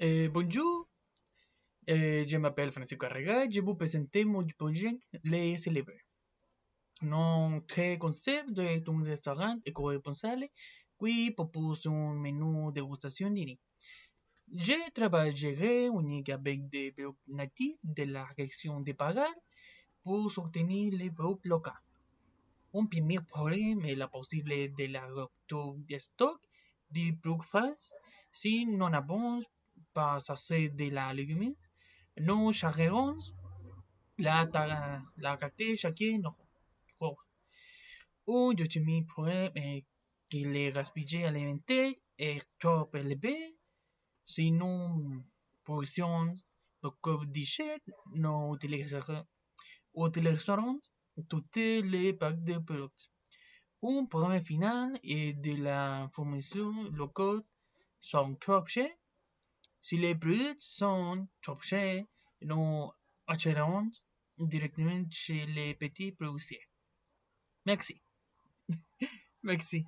Bonjour, je m'appelle Francisco Arrega, je vous présente mon projet Les Célèbres. Non crée concept d'un restaurant éco-responsable qui propose un menu dégustation dîner. Je travaillerai unique avec des producteurs natifs de la région de Pagal pour soutenir les producteurs locaux. Un premier problème est la possible de la rupture de stock du produit France si nous n'avons pas assez de la légumes. Nous chercherons la qualité chacun notre. Un deuxième problème est que le gaspillage alimentaire est trop élevé. Si nous produisons beaucoup de déchets, nous utiliserons toutes les packs de produits. Un problème final est de la fourniture locale sont trop chers. Si les produits sont trop chers, nous achèterons directement chez les petits producteurs. Merci. Merci.